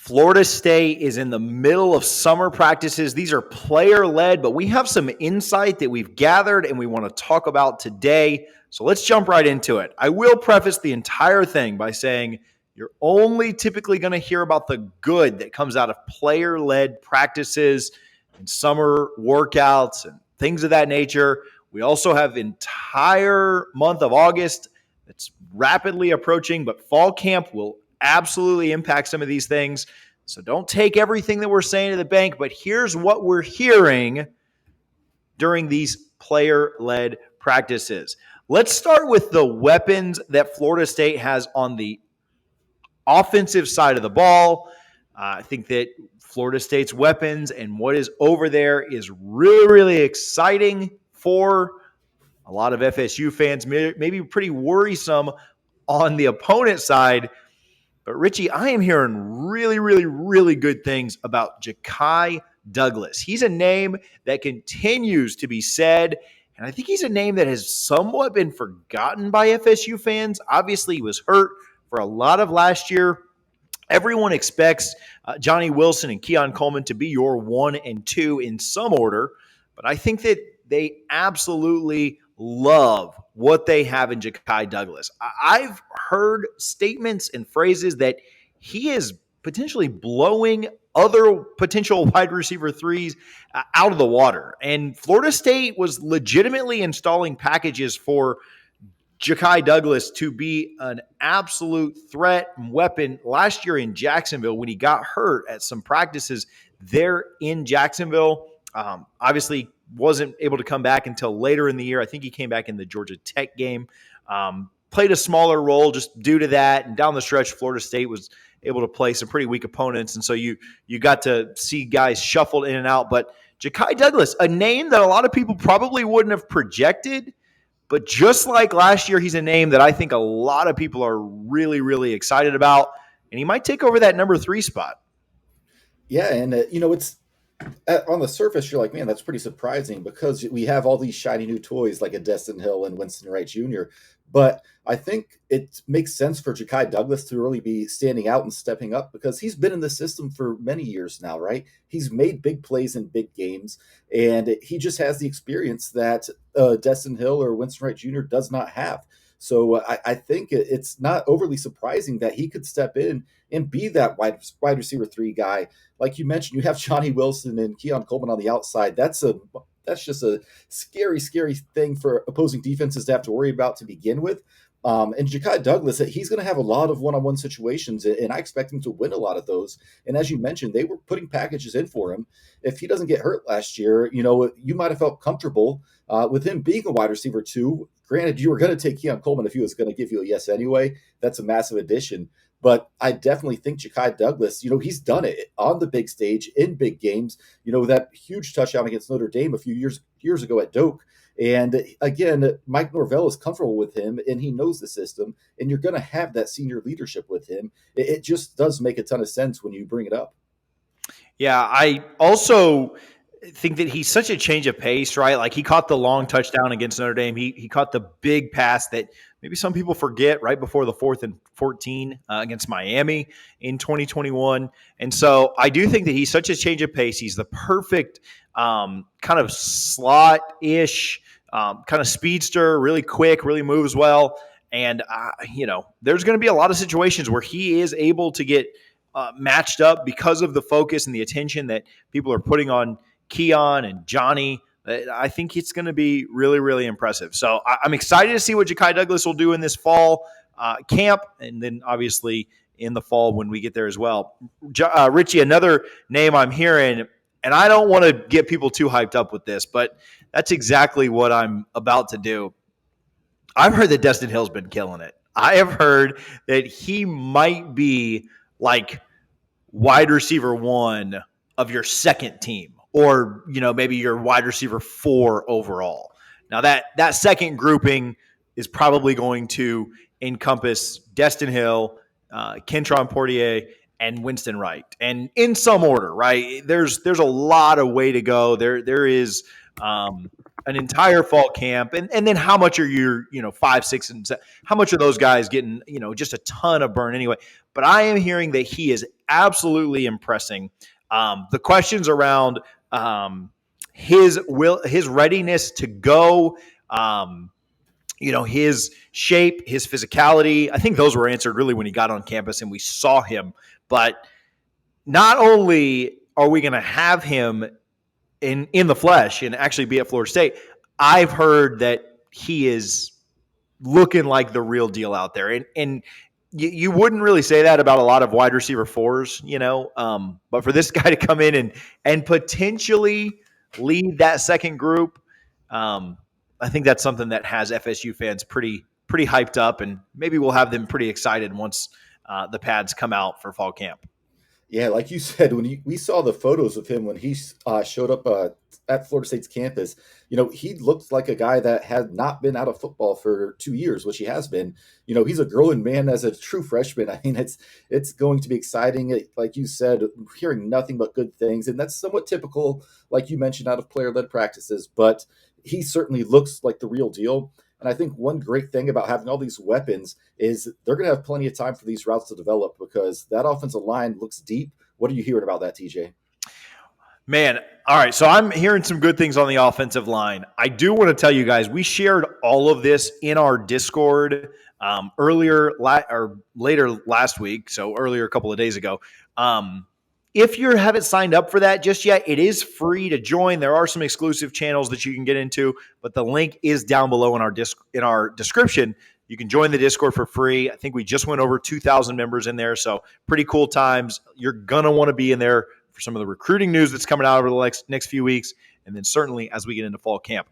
Florida State is in the middle of summer practices. These are player-led, but we have some insight that we've gathered and we want to talk about today. So let's jump right into it. I will preface the entire thing by saying you're only typically going to hear about the good that comes out of player-led practices and summer workouts and things of that nature. We also have the entire month of August that's rapidly approaching, but fall camp will absolutely impact some of these things. So don't take everything that we're saying to the bank, but here's what we're hearing during these player-led practices. Let's start with the weapons that Florida State has on the offensive side of the ball. I think that Florida State's weapons and what is over there is really, really exciting for a lot of FSU fans, maybe pretty worrisome on the opponent side. But Richie, I am hearing really, really, really good things about Ja'Kai Douglas. He's a name that continues to be said, and I think he's a name that has somewhat been forgotten by FSU fans. Obviously, he was hurt for a lot of last year. Everyone expects Johnny Wilson and Keon Coleman to be your 1 and 2 in some order, but I think that they absolutely love what they have in Ja'Kai Douglas. I've heard statements and phrases that he is potentially blowing other potential wide receiver threes out of the water. And Florida State was legitimately installing packages for Ja'Kai Douglas to be an absolute threat and weapon last year in Jacksonville when he got hurt at some practices there in Jacksonville. Obviously, wasn't able to come back until later in the year. I think he came back in the Georgia Tech game. Played a smaller role just due to that. And down the stretch, Florida State was able to play some pretty weak opponents. And so you got to see guys shuffled in and out. But Ja'Kai Douglas, a name that a lot of people probably wouldn't have projected. But just like last year, he's a name that I think a lot of people are really, really excited about. And he might take over that number 3 spot. Yeah, and it's on the surface, you're like, man, that's pretty surprising because we have all these shiny new toys like a Destin Hill and Winston Wright Jr. But I think it makes sense for Ja'Kai Douglas to really be standing out and stepping up because he's been in the system for many years now, right? He's made big plays in big games, and he just has the experience that Destin Hill or Winston Wright Jr. does not have. So I think it's not overly surprising that he could step in and be that wide receiver 3 guy. Like you mentioned, you have Johnny Wilson and Keon Coleman on the outside. That's just a scary, scary thing for opposing defenses to have to worry about to begin with. And Ja'Kai Douglas, he's going to have a lot of one-on-one situations, and I expect him to win a lot of those. And as you mentioned, they were putting packages in for him. If he doesn't get hurt last year, you might have felt comfortable with him being a wide receiver 2. Granted, you were going to take Keon Coleman if he was going to give you a yes anyway. That's a massive addition. But I definitely think Ja'Kai Douglas, he's done it on the big stage in big games. That huge touchdown against Notre Dame a few years ago at Doak. And again, Mike Norvell is comfortable with him, and he knows the system, and you're going to have that senior leadership with him. It just does make a ton of sense when you bring it up. Yeah, I also think that he's such a change of pace, right? Like he caught the long touchdown against Notre Dame. He caught the big pass that maybe some people forget right before the 4th and 14 against Miami in 2021. And so I do think that he's such a change of pace. He's the perfect kind of slot-ish, kind of speedster, really quick, really moves well. And, there's going to be a lot of situations where he is able to get matched up because of the focus and the attention that people are putting on Keon and Johnny. I think it's going to be really, really impressive. So I'm excited to see what Ja'Kai Douglas will do in this fall camp, and then obviously in the fall when we get there as well. Richie, another name I'm hearing, and I don't want to get people too hyped up with this, but that's exactly what I'm about to do. I've heard that Destin Hill's been killing it. I have heard that he might be like wide receiver 1 of your second team, or maybe your wide receiver 4 overall. Now that second grouping is probably going to encompass Destin Hill, Kentron Portier, and Winston Wright, and in some order, right? There's a lot of way to go. There is a an entire fall camp, and then how much are your 5, 6, and 7, how much are those guys getting just a ton of burn anyway? But I am hearing that he is absolutely impressing. The questions around his readiness to go. His shape, his physicality. I think those were answered really when he got on campus and we saw him. But not only are we going to have him in the flesh and actually be at Florida State, I've heard that he is looking like the real deal out there. And you wouldn't really say that about a lot of wide receiver fours, but for this guy to come in and potentially lead that second group, I think that's something that has FSU fans pretty hyped up, and maybe we'll have them pretty excited once the pads come out for fall camp. Yeah, like you said, when we saw the photos of him when he showed up at Florida State's campus, he looked like a guy that had not been out of football for 2 years, which he has been. He's a growing man as a true freshman. I mean, it's going to be exciting. Like you said, hearing nothing but good things, and that's somewhat typical, like you mentioned, out of player-led practices. But he certainly looks like the real deal. And I think one great thing about having all these weapons is they're going to have plenty of time for these routes to develop because that offensive line looks deep. What are you hearing about that, TJ? Man, all right. So I'm hearing some good things on the offensive line. I do want to tell you guys, we shared all of this in our Discord later last week. So earlier, a couple of days ago. If you haven't signed up for that just yet, it is free to join. There are some exclusive channels that you can get into, but the link is down below in our description. You can join the Discord for free. I think we just went over 2,000 members in there, so pretty cool times. You're going to want to be in there for some of the recruiting news that's coming out over the next few weeks, and then certainly as we get into fall camp.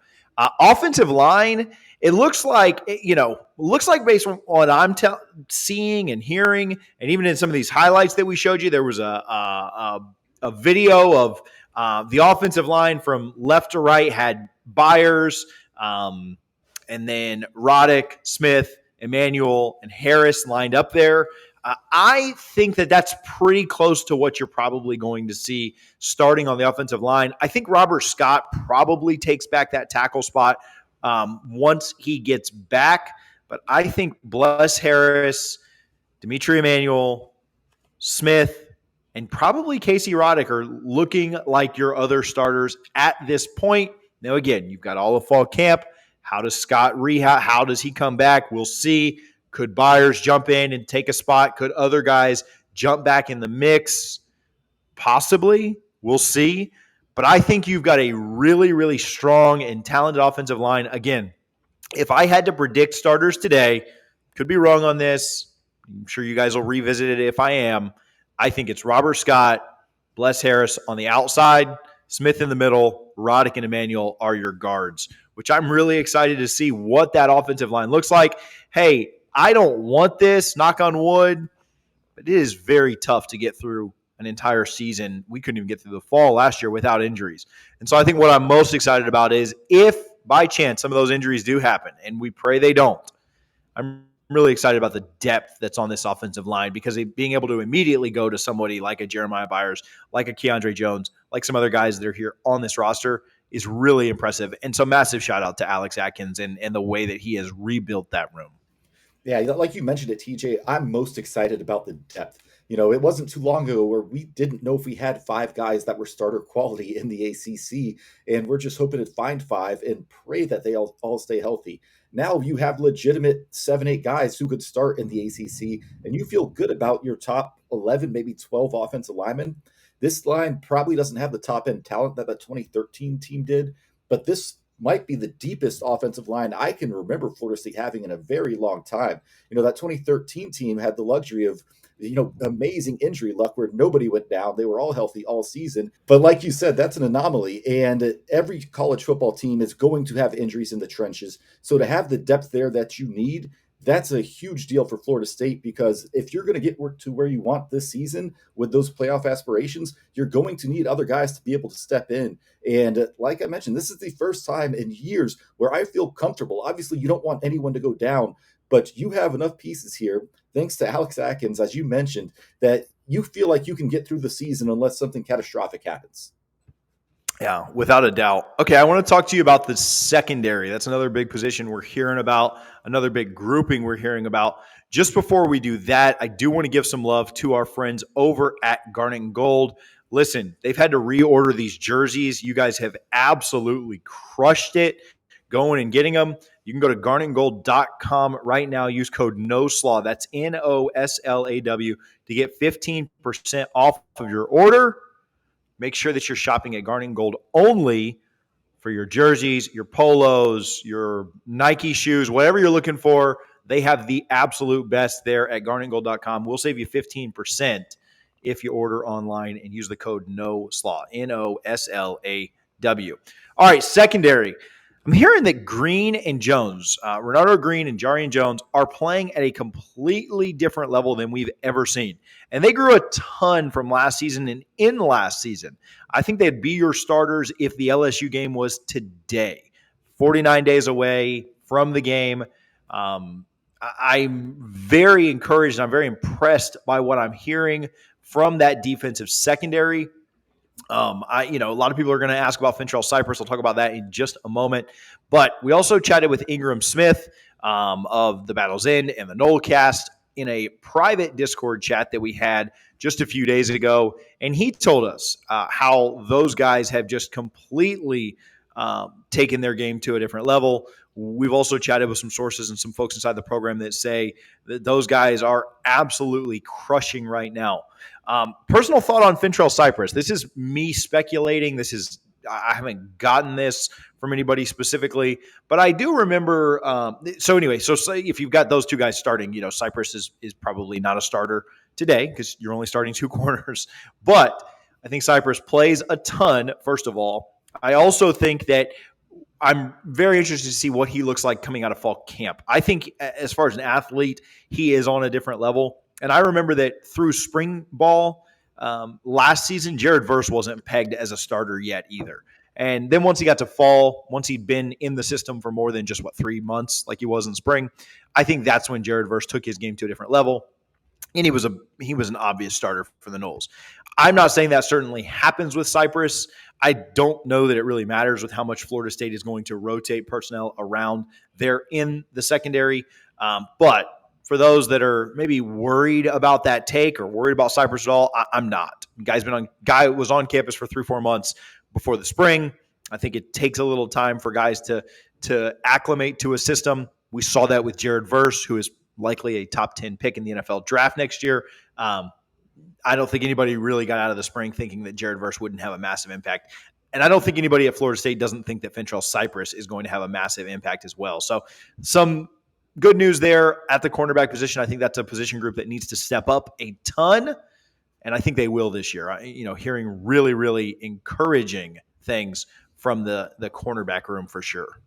Offensive line, it looks like based on what I'm seeing and hearing, and even in some of these highlights that we showed you, there was a video of the offensive line from left to right had Byers, and then Roddick, Smith, Emmanuel, and Harris lined up there. I think that that's pretty close to what you're probably going to see starting on the offensive line. I think Robert Scott probably takes back that tackle spot once he gets back. But I think Bless Harris, Dimitri Emmanuel, Smith, and probably Casey Roddick are looking like your other starters at this point. Now, again, you've got all of fall camp. How does Scott rehab? How does he come back? We'll see. Could Byers jump in and take a spot? Could other guys jump back in the mix? Possibly. We'll see. But I think you've got a really, really strong and talented offensive line. Again, if I had to predict starters today, could be wrong on this. I'm sure you guys will revisit it if I am. I think it's Robert Scott, Bless Harris on the outside, Smith in the middle, Roddick and Emmanuel are your guards, which I'm really excited to see what that offensive line looks like. Hey, I don't want this, knock on wood, but it is very tough to get through an entire season. We couldn't even get through the fall last year without injuries. And so I think what I'm most excited about is if by chance some of those injuries do happen, and we pray they don't, I'm really excited about the depth that's on this offensive line because being able to immediately go to somebody like a Jeremiah Byers, like a Keandre Jones, like some other guys that are here on this roster is really impressive. And so massive shout out to Alex Atkins and the way that he has rebuilt that room. Yeah, like you mentioned it, TJ, I'm most excited about the depth. It wasn't too long ago where we didn't know if we had 5 guys that were starter quality in the ACC, and we're just hoping to find 5 and pray that they all stay healthy. Now you have legitimate 7, 8 guys who could start in the ACC, and you feel good about your top 11, maybe 12 offensive linemen. This line probably doesn't have the top end talent that the 2013 team did, but this might be the deepest offensive line I can remember Florida State having in a very long time. That 2013 team had the luxury of, amazing injury luck where nobody went down. They were all healthy all season. But like you said, that's an anomaly. And every college football team is going to have injuries in the trenches. So to have the depth there that you need, that's a huge deal for Florida State because if you're going to get to where you want this season with those playoff aspirations, you're going to need other guys to be able to step in. And like I mentioned, this is the first time in years where I feel comfortable. Obviously, you don't want anyone to go down, but you have enough pieces here, thanks to Alex Atkins, as you mentioned, that you feel like you can get through the season unless something catastrophic happens. Yeah, without a doubt. Okay, I want to talk to you about the secondary. That's another big position we're hearing about, another big grouping we're hearing about. Just before we do that, I do want to give some love to our friends over at Garnet and Gold. Listen, they've had to reorder these jerseys. You guys have absolutely crushed it going and getting them. You can go to garnetandgold.com right now. Use code NOSLAW. That's NOSLAW to get 15% off of your order. Make sure that you're shopping at Garnet and Gold only for your jerseys, your polos, your Nike shoes, whatever you're looking for. They have the absolute best there at garnetandgold.com. We'll save you 15% if you order online and use the code NOSLAW, NOSLAW. All right, secondary. I'm hearing that Green and Jones, Renardo Green and Jarian Jones, are playing at a completely different level than we've ever seen. And they grew a ton from last season and in last season. I think they'd be your starters if the LSU game was today, 49 days away from the game. I'm very encouraged and I'm very impressed by what I'm hearing from that defensive secondary. A lot of people are going to ask about Fintrell Cypress. I'll talk about that in just a moment. But we also chatted with Ingram Smith of the Battle's End and the Nolecast in a private Discord chat that we had just a few days ago. And he told us how those guys have just completely taken their game to a different level. We've also chatted with some sources and some folks inside the program that say that those guys are absolutely crushing right now. Personal thought on Fintrell Cypress. This is me speculating. I haven't gotten this from anybody specifically, but I do remember. So if you've got those two guys starting, Cypress is probably not a starter today because you're only starting two corners. But I think Cypress plays a ton. First of all, I also think that I'm very interested to see what he looks like coming out of fall camp. I think as far as an athlete, he is on a different level. And I remember that through spring ball last season, Jared Verse wasn't pegged as a starter yet either. And then once he got to fall, once he'd been in the system for more than just 3 months, like he was in spring, I think that's when Jared Verse took his game to a different level. And he was an obvious starter for the Noles. I'm not saying that certainly happens with Cypress. I don't know that it really matters with how much Florida State is going to rotate personnel around there in the secondary. But for those that are maybe worried about that take or worried about Cypress at all, I'm not. Guy was on campus for 3-4 months before the spring. I think it takes a little time for guys to acclimate to a system. We saw that with Jared Verse, who is likely a top 10 pick in the NFL draft next year. I don't think anybody really got out of the spring thinking that Jared Verse wouldn't have a massive impact. And I don't think anybody at Florida State doesn't think that Fintrell Cypress is going to have a massive impact as well. So some good news there at the cornerback position. I think that's a position group that needs to step up a ton. And I think they will this year. Hearing really, really encouraging things from the cornerback room for sure.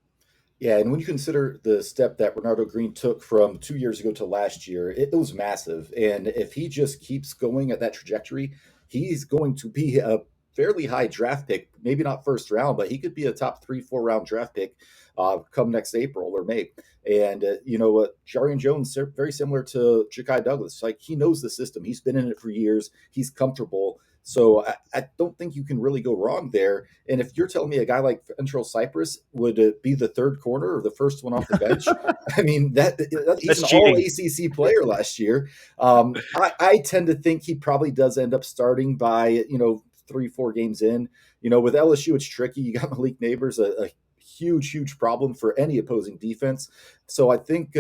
Yeah, and when you consider the step that Renardo Green took from 2 years ago to last year, it was massive. And if he just keeps going at that trajectory, he's going to be a fairly high draft pick. Maybe not first round, but he could be a top 3-4 round draft pick come next April or May. And Jarian Jones, very similar to Ja'Kai Douglas. Like, he knows the system. He's been in it for years. He's comfortable. So I don't think you can really go wrong there. And if you're telling me a guy like Fintrell Cypress would be the third corner or the first one off the bench, I mean, he's an all ACC player last year. I tend to think he probably does end up starting by 3-4 games in. With LSU, it's tricky. You got Malik Neighbors, a huge problem for any opposing defense. So I think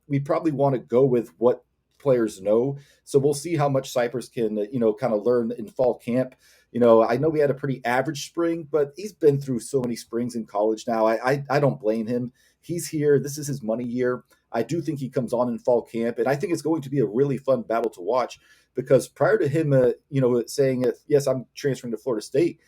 we probably want to go with what players know. So we'll see how much Cypress can, kind of learn in fall camp. I know we had a pretty average spring, but he's been through so many springs in college now. I don't blame him. He's here. This is his money year. I do think he comes on in fall camp, and I think it's going to be a really fun battle to watch because prior to him, saying, yes, I'm transferring to Florida State,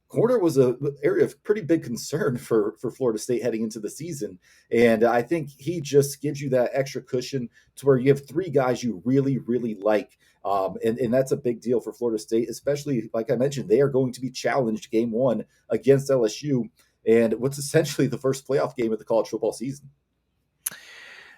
corner was an area of pretty big concern for Florida State heading into the season. And I think he just gives you that extra cushion to where you have three guys you really, really like. And that's a big deal for Florida State, especially, like I mentioned, they are going to be challenged game one against LSU and what's essentially the first playoff game of the college football season.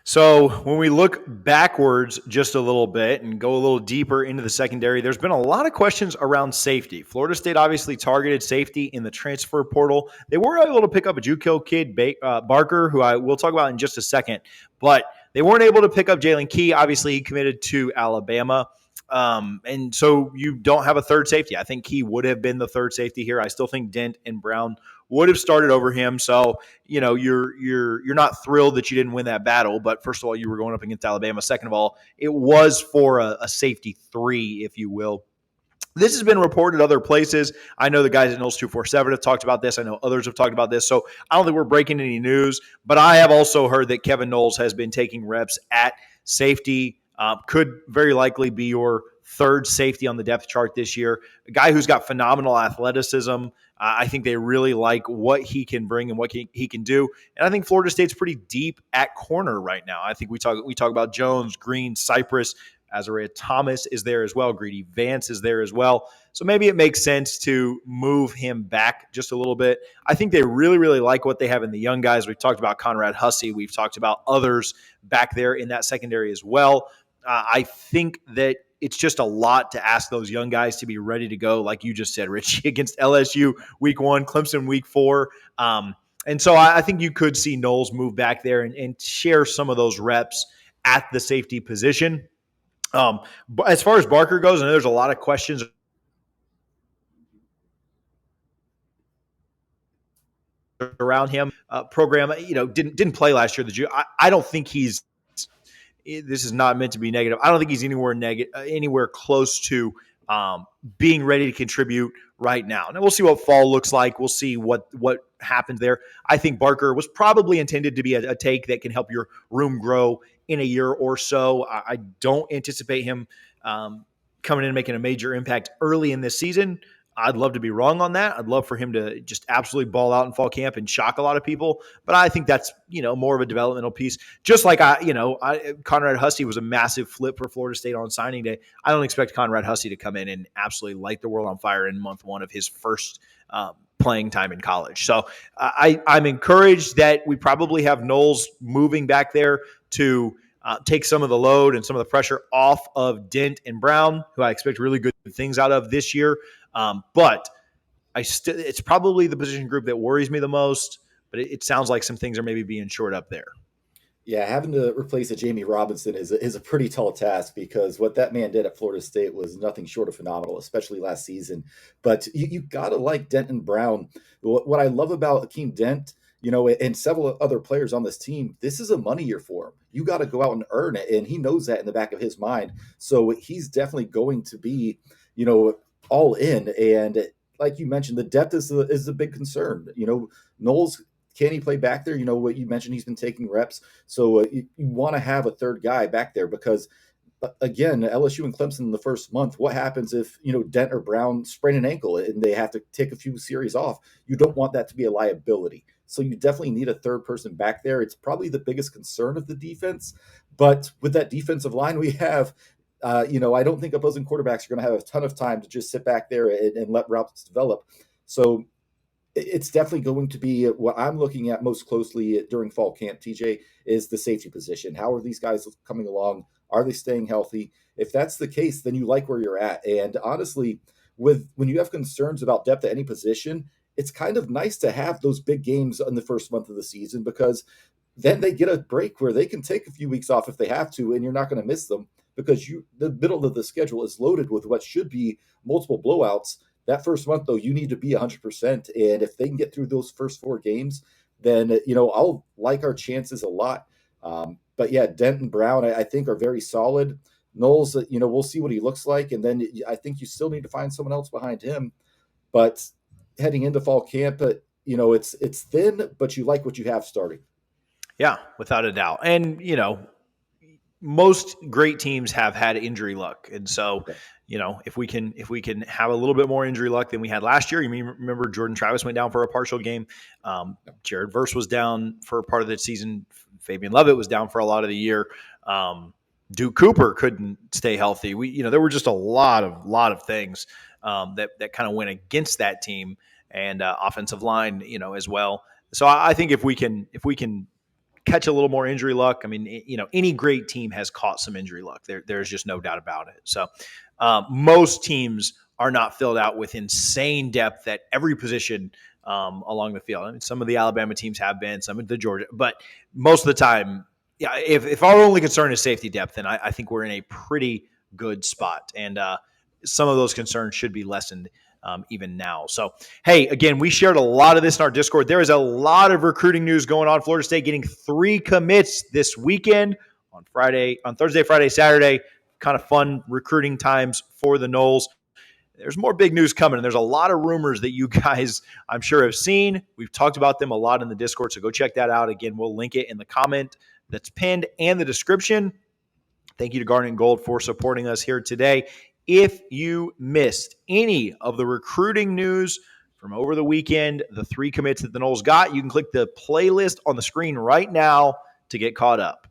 So when we look backwards just a little bit and go a little deeper into the secondary, there's been a lot of questions around safety. Florida State obviously targeted safety in the transfer portal. They were able to pick up a JUCO kid, Barker, who I will talk about in just a second, but they weren't able to pick up Jalen Key. Obviously, he committed to Alabama. And so you don't have a third safety. I think Key would have been the third safety here. I still think Dent and Brown would have started over him. So, you're not thrilled that you didn't win that battle. But first of all, you were going up against Alabama. Second of all, it was for a safety three, if you will. This has been reported other places. I know the guys at Noles 247 have talked about this. I know others have talked about this. So I don't think we're breaking any news, but I have also heard that Kevin Knowles has been taking reps at safety. Could very likely be your third safety on the depth chart this year. A guy who's got phenomenal athleticism. I think they really like what he can bring and what he can do. And I think Florida State's pretty deep at corner right now. I think we talk about Jones, Green, Cypress. Azariah Thomas is there as well. Greedy Vance is there as well. So maybe it makes sense to move him back just a little bit. I think they really, really like what they have in the young guys. We've talked about Conrad Hussey. We've talked about others back there in that secondary as well. I think that it's just a lot to ask those young guys to be ready to go, like you just said, Richie, against LSU week 1, Clemson week 4. And so I think you could see Knowles move back there and share some of those reps at the safety position. But as far as Barker goes, I know there's a lot of questions around him. Program, didn't play last year. I don't think he's. This is not meant to be negative. I don't think he's anywhere close to being ready to contribute right now. Now we'll see what fall looks like. We'll see what happens there. I think Barker was probably intended to be a take that can help your room grow in a year or so. I don't anticipate him coming in and making a major impact early in this season. I'd love to be wrong on that. I'd love for him to just absolutely ball out in fall camp and shock a lot of people. But I think that's, more of a developmental piece. Just like Conrad Hussey was a massive flip for Florida State on signing day. I don't expect Conrad Hussey to come in and absolutely light the world on fire in month 1 of his first playing time in college. So I'm encouraged that we probably have Knowles moving back there to take some of the load and some of the pressure off of Dent and Brown, who I expect really good things out of this year. But it's probably the position group that worries me the most. But it sounds like some things are maybe being shored up there. Yeah, having to replace a Jamie Robinson is a pretty tall task, because what that man did at Florida State was nothing short of phenomenal, especially last season. But you got to like Dent and Brown. What I love about Akeem Dent, and several other players on this team, this is a money year for him. You got to go out and earn it, and he knows that in the back of his mind. So he's definitely going to be, all in. And like you mentioned, the depth is a big concern. Knowles, can he play back there? What you mentioned, he's been taking reps. So you want to have a third guy back there, because again, LSU and Clemson in the first month, what happens if, Dent or Brown sprain an ankle and they have to take a few series off? You don't want that to be a liability. So you definitely need a third person back there. It's probably the biggest concern of the defense. But with that defensive line we have, I don't think opposing quarterbacks are going to have a ton of time to just sit back there and let routes develop. So it's definitely going to be what I'm looking at most closely during fall camp, TJ, is the safety position. How are these guys coming along? Are they staying healthy? If that's the case, then you like where you're at. And honestly, when you have concerns about depth at any position, it's kind of nice to have those big games in the first month of the season, because then they get a break where they can take a few weeks off if they have to, and you're not going to miss them, because the middle of the schedule is loaded with what should be multiple blowouts. That first month, though, you need to be 100%. And if they can get through those first 4 games, then, I'll like our chances a lot. But yeah, Dent and Brown, I think, are very solid. Knowles, we'll see what he looks like. And then I think you still need to find someone else behind him. But heading into fall camp, it's thin, but you like what you have starting. Yeah, without a doubt. And, most great teams have had injury luck. And so, if we can have a little bit more injury luck than we had last year, remember Jordan Travis went down for a partial game. Jared Verse was down for part of the season. Fabian Lovett was down for a lot of the year. Duke Cooper couldn't stay healthy. There were just a lot of things that kind of went against that team, and offensive line, as well. So I think if we can catch a little more injury luck. I mean, any great team has caught some injury luck. There's just no doubt about it. So most teams are not filled out with insane depth at every position along the field. I mean, some of the Alabama teams have been, some of the Georgia, but most of the time, yeah, if our only concern is safety depth, then I think we're in a pretty good spot. And some of those concerns should be lessened even now. So, hey, again, we shared a lot of this in our Discord. There is a lot of recruiting news going on. Florida State getting 3 commits this weekend on Thursday, Friday, Saturday. Kind of fun recruiting times for the Noles. There's more big news coming, and there's a lot of rumors that you guys, I'm sure, have seen. We've talked about them a lot in the Discord, so go check that out. Again, we'll link it in the comment that's pinned and the description. Thank you to Garnet and Gold for supporting us here today. If you missed any of the recruiting news from over the weekend, the 3 commits that the Noles got, you can click the playlist on the screen right now to get caught up.